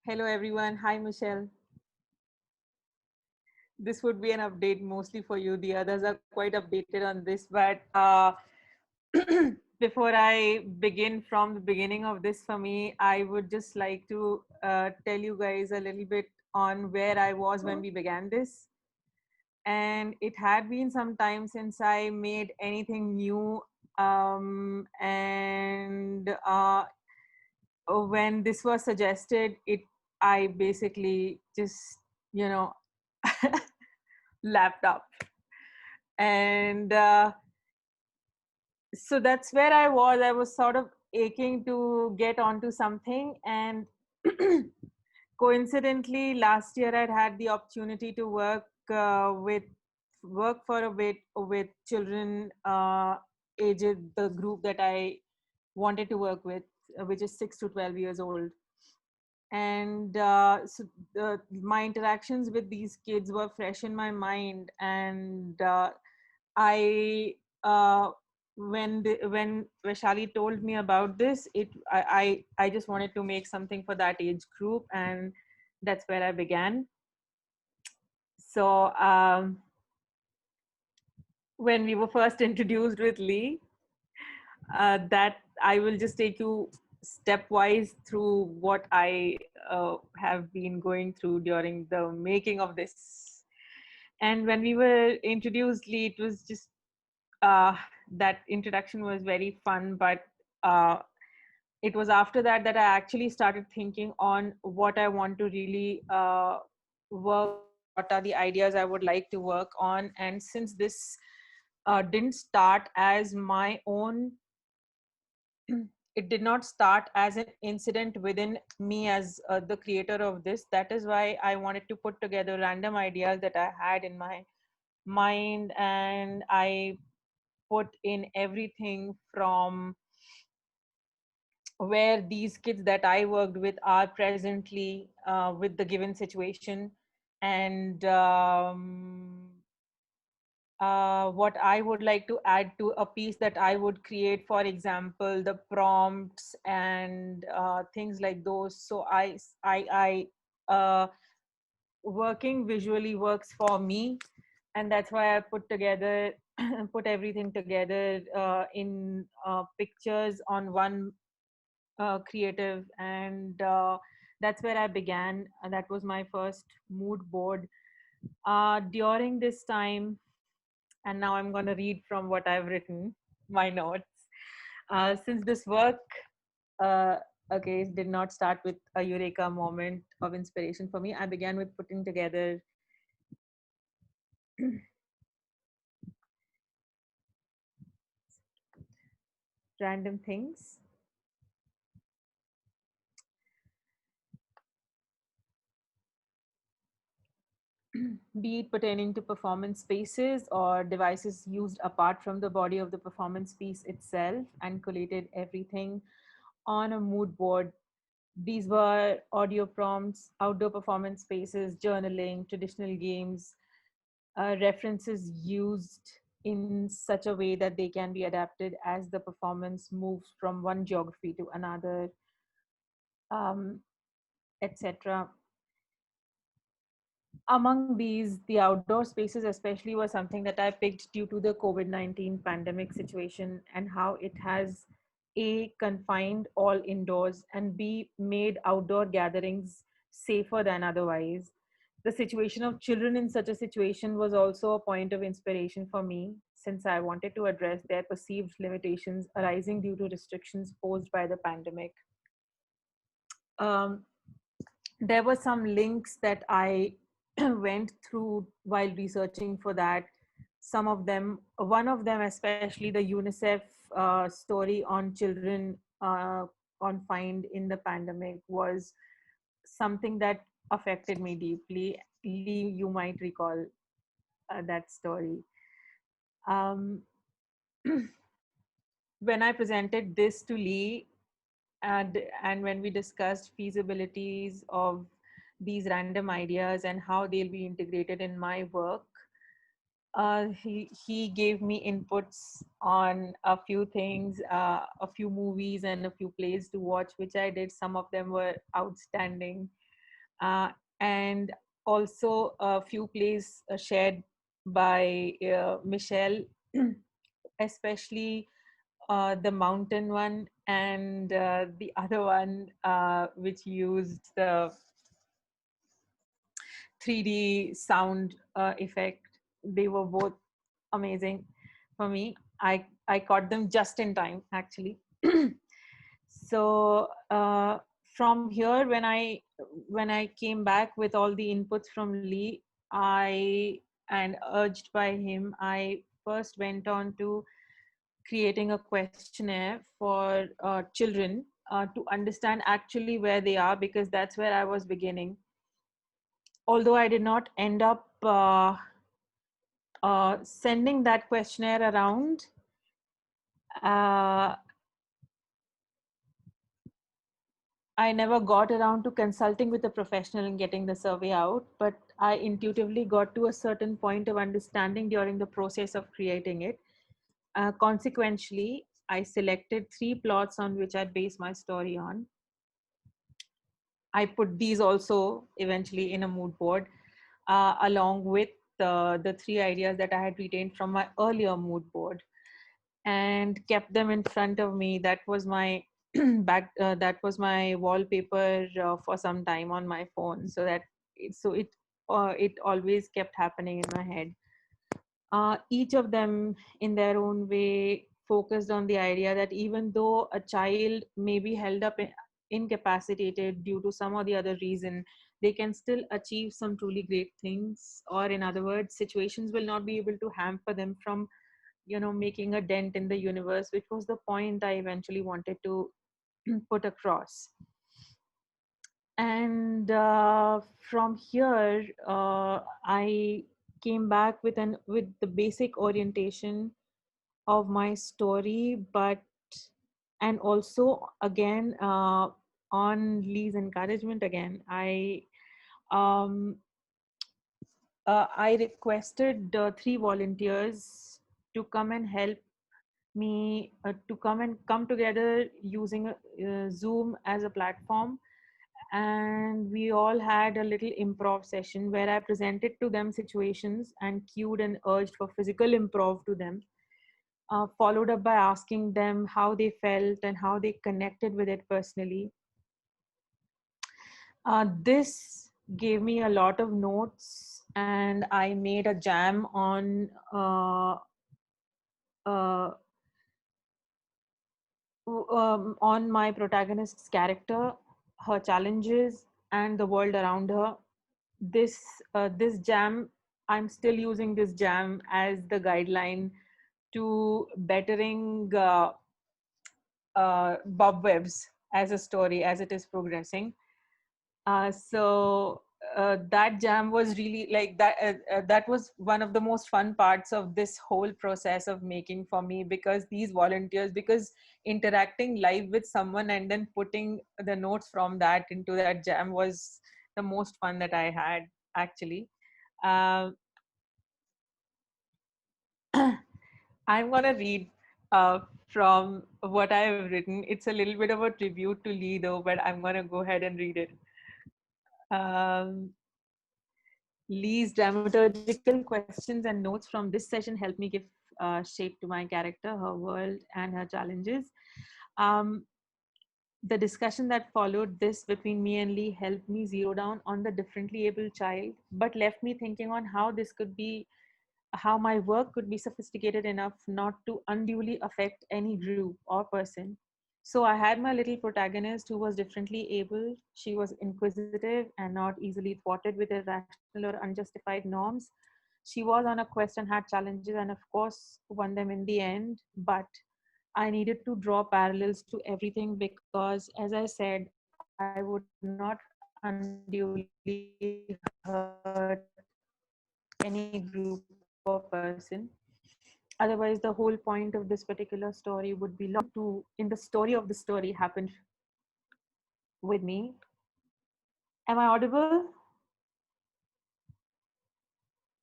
Hello, everyone. Hi, Michelle. This would be an update mostly for you. The others are quite updated on this. But before I begin from the beginning of this for me, I would just like to tell you guys a little bit on where I was when we began this. And it had been some time since I made anything new. And when this was suggested, I basically just, you know, lapped up. And so that's where I was. I was sort of aching to get onto something. And coincidentally, last year I'd had the opportunity to work for a bit with children aged the group that I wanted to work with, which is 6 to 12 years old. And my interactions with these kids were fresh in my mind. And I when Vaishali told me about this, I just wanted to make something for that age group, and that's where I began. So when we were first introduced with Lee, that I will just take you stepwise through what I have been going through during the making of this. And when we were introduced, Lee, it was just uh, that introduction was very fun. But uh, it was after that that I actually started thinking on what I want to really work on, what are the ideas I would like to work on. And since this didn't start as my own, it did not start as an incident within me as the creator of this. That is why I wanted to put together random ideas that I had in my mind, and I put in everything from where these kids that I worked with are presently with the given situation, and what I would like to add to a piece that I would create, for example, the prompts and things like those. So working visually works for me, and that's why I put together, put everything together in pictures on one creative, and that's where I began. That was my first mood board. During this time, and now I'm going to read from what I've written, my notes. Since this work, uh, okay, did not start with a eureka moment of inspiration for me, I began with putting together random things, be it pertaining to performance spaces or devices used apart from the body of the performance piece itself, and collated everything on a mood board. These were audio prompts, outdoor performance spaces, journaling, traditional games, references used in such a way that they can be adapted as the performance moves from one geography to another, um, etc. Among these, the outdoor spaces especially were something that I picked due to the COVID-19 pandemic situation and how it has A, confined all indoors, and B, made outdoor gatherings safer than otherwise. The situation of children in such a situation was also a point of inspiration for me, since I wanted to address their perceived limitations arising due to restrictions posed by the pandemic. Um, there were some links that I went through while researching for that. Some of them, one of them, especially the UNICEF story on children confined in the pandemic, was something that affected me deeply. Lee, you might recall that story. Um, when I presented this to Lee, and when we discussed feasibilities of these random ideas and how they'll be integrated in my work, he gave me inputs on a few things, a few movies and a few plays to watch, which I did. Some of them were outstanding. and also a few plays shared by Michelle, especially the mountain one and the other one which used the 3D sound effect. They were both amazing for me. I caught them just in time, actually. So from here, when I came back with all the inputs from Lee, I and urged by him, I first went on to creating a questionnaire for children to understand actually where they are, because that's where I was beginning. Although I did not end up sending that questionnaire around, uh, I never got around to consulting with a professional and getting the survey out, but I intuitively got to a certain point of understanding during the process of creating it. Consequently, I selected 3 plots on which I base my story on. I put these also eventually in a mood board, along with the 3 ideas that I had retained from my earlier mood board, and kept them in front of me. That was my that was my wallpaper for some time on my phone, so that it always kept happening in my head. Each of them, in their own way, focused on the idea that even though a child may be held up incapacitated due to some or the other reason, they can still achieve some truly great things. Or in other words, situations will not be able to hamper them from making a dent in the universe, which was the point I eventually wanted to put across. And from here, I came back with the basic orientation of my story, but and also again, on Lee's encouragement, again, um, I requested 3 volunteers to come and help me, to come together using Zoom as a platform. And we all had a little improv session where I presented to them situations and cued and urged for physical improv to them, followed up by asking them how they felt and how they connected with it personally. This gave me a lot of notes, and I made a jam uh, on my protagonist's character, her challenges, and the world around her. This jam, I'm still using this jam as the guideline to bettering Bob Webb's as a story as it is progressing. So that jam was really like that. That was one of the most fun parts of this whole process of making for me, because these volunteers, because interacting live with someone and then putting the notes from that into that jam was the most fun that I had, actually. Uh, I'm gonna read from what I have written. It's a little bit of a tribute to Lee, though, but I'm gonna go ahead and read it. Um, Lee's dramaturgical questions and notes from this session helped me give shape to my character, her world, and her challenges. Um, the discussion that followed this between me and Lee helped me zero down on the differently able child, but left me thinking on how my work could be sophisticated enough not to unduly affect any group or person. So I had my little protagonist who was differently able. She was inquisitive and not easily thwarted with irrational or unjustified norms. She was on a quest and had challenges, and of course, won them in the end. But I needed to draw parallels to everything because, as I said, I would not unduly hurt any group or person. Otherwise, the whole point of this particular story would be lost to in the story of the story happened with me. Am I audible?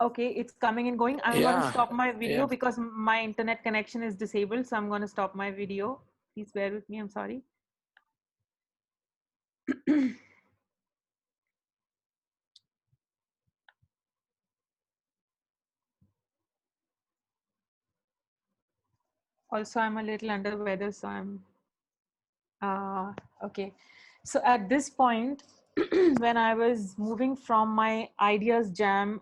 Okay, it's coming and going. I'm going to Yeah, stop my yeah. video because my internet connection is disabled. So I'm going to stop my video. Please bear with me. I'm sorry. Also, I'm a little under the weather, so I'm okay. So at this point, when I was moving from my ideas jam,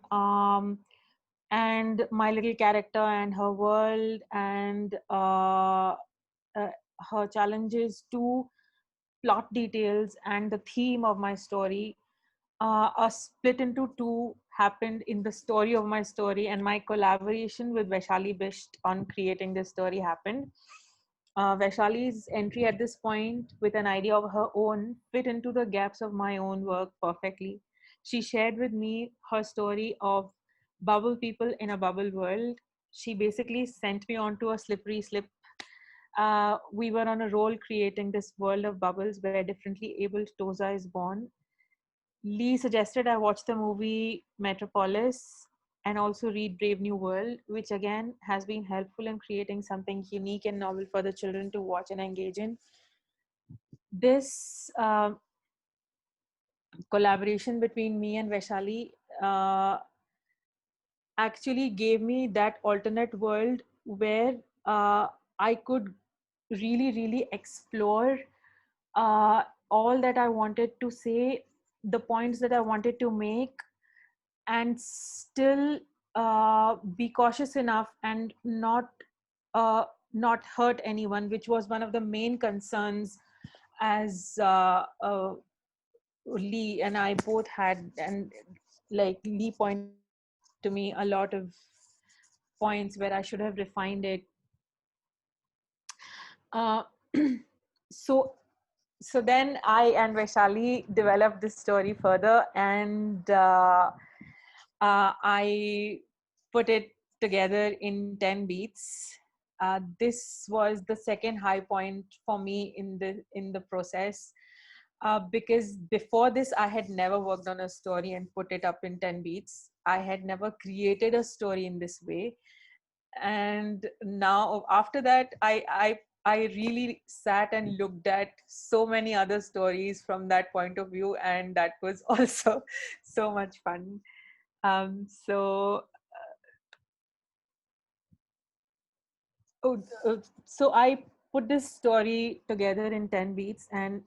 and my little character and her world and her challenges to plot details and the theme of my story, a split into two happened in the story of my story, and my collaboration with Vaishali Bisht on creating this story happened. Vaishali's entry at this point with an idea of her own fit into the gaps of my own work perfectly. She shared with me her story of bubble people in a bubble world. She basically sent me onto a slippery slip. We were on a roll creating this world of bubbles where differently abled Toza is born. Lee suggested I watch the movie Metropolis and also read Brave New World, which again has been helpful in creating something unique and novel for the children to watch and engage in. This collaboration between me and Vaishali uh, actually gave me that alternate world where I could really explore all that I wanted to say, the points that I wanted to make, and still be cautious enough and uh, not hurt anyone, which was one of the main concerns as Lee and I both had. And like Lee pointed out to me a lot of points where I should have refined it. Uh, so so then I and Vaishali developed this story further, and I put it together in 10 beats. This was the second high point for me in the process, because before this I had never worked on a story and put it up in 10 beats. I had never created a story in this way, and now after that I really sat and looked at so many other stories from that point of view, and that was also so much fun. So oh, so I put this story together in 10 beats, and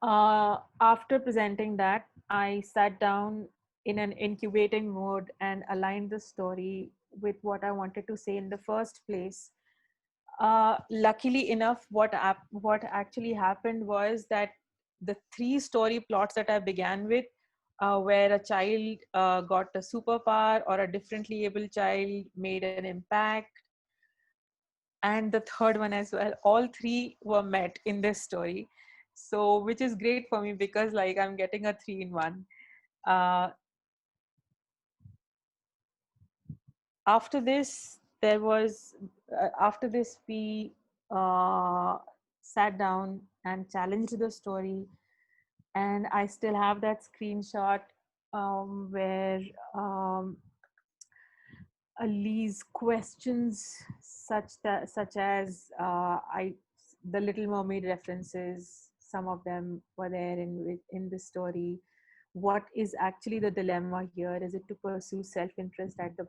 after presenting that, I sat down in an incubating mode and aligned the story with what I wanted to say in the first place. Luckily enough, what actually happened was that the three story plots that I began with, where a child got a superpower or a differently able child made an impact, and the third one as well, all three were met in this story. So which is great for me because like I'm getting a three in one. uh, After this there was after this we uh, sat down and challenged the story, and I still have that screenshot where um, Lee's questions, such as the Little Mermaid references. Some of them were there in the story. What is actually the dilemma here? Is it to pursue self-interest at the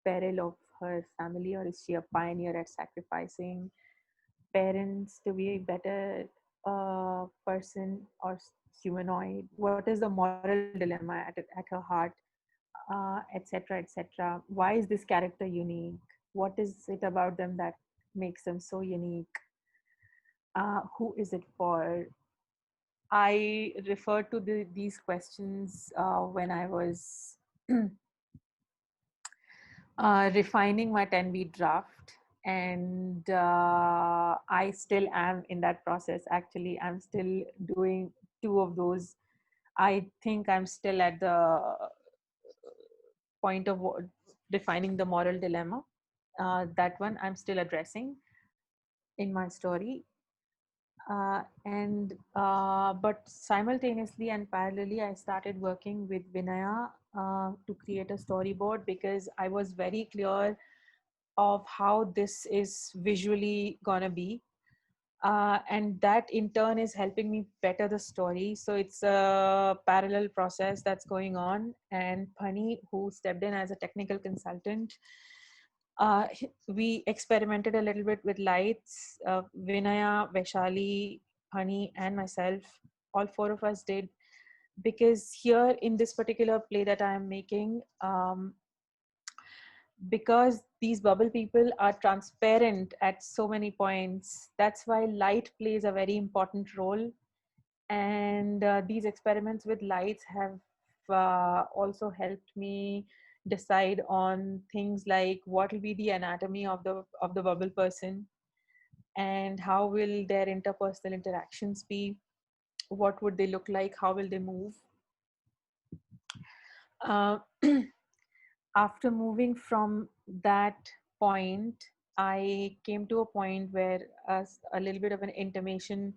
peril of her family, or is she a pioneer at sacrificing parents to be a better person or humanoid? What is the moral dilemma at her heart, etc., etc.? Why is this character unique? What is it about them that makes them so unique? Who is it for? I referred to these questions when I was refining my 10 beat draft, and I still am in that process. Actually, I'm still doing two of those. I think I'm still at the point of defining the moral dilemma. That one I'm still addressing in my story. But simultaneously and parallelly, I started working with Vinaya to create a storyboard, because I was very clear of how this is visually gonna be. And that in turn is helping me better the story. So it's a parallel process that's going on. And Pani, who stepped in as a technical consultant, We experimented a little bit with lights. Vinaya, Vaishali, Honey, and myself, all four of us did, because here in this particular play that I am making, because these bubble people are transparent at so many points, that's why light plays a very important role. And these experiments with lights have also helped me decide on things like what will be the anatomy of the bubble person, and how will their interpersonal interactions be, what would they look like, how will they move. uh, After moving from that point, I came to a point where a little bit of an intimation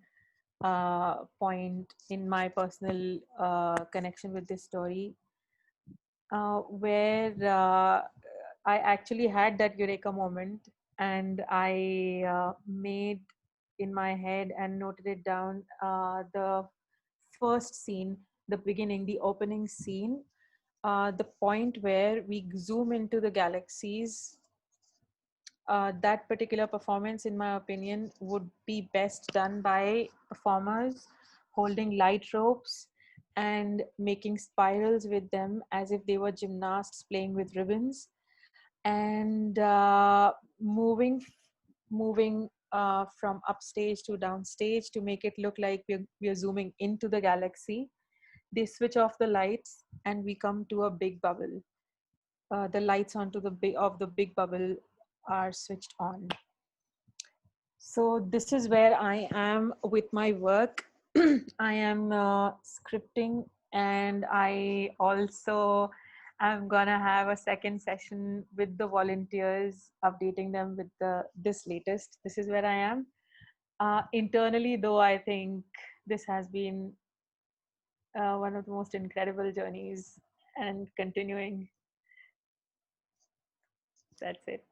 point in my personal connection with this story, where I actually had that eureka moment, and I made in my head and noted it down, the first scene, the beginning, the opening scene, the point where we zoom into the galaxies. That particular performance, in my opinion, would be best done by performers holding light ropes and making spirals with them as if they were gymnasts playing with ribbons, and moving from upstage to downstage to make it look like we're zooming into the galaxy. They switch off the lights and we come to a big bubble. The lights onto the big bubble are switched on. So this is where I am with my work. I am scripting, and I also am gonna have a second session with the volunteers, updating them with this latest. This is where I am. Internally, though, I think this has been one of the most incredible journeys, and continuing. That's it.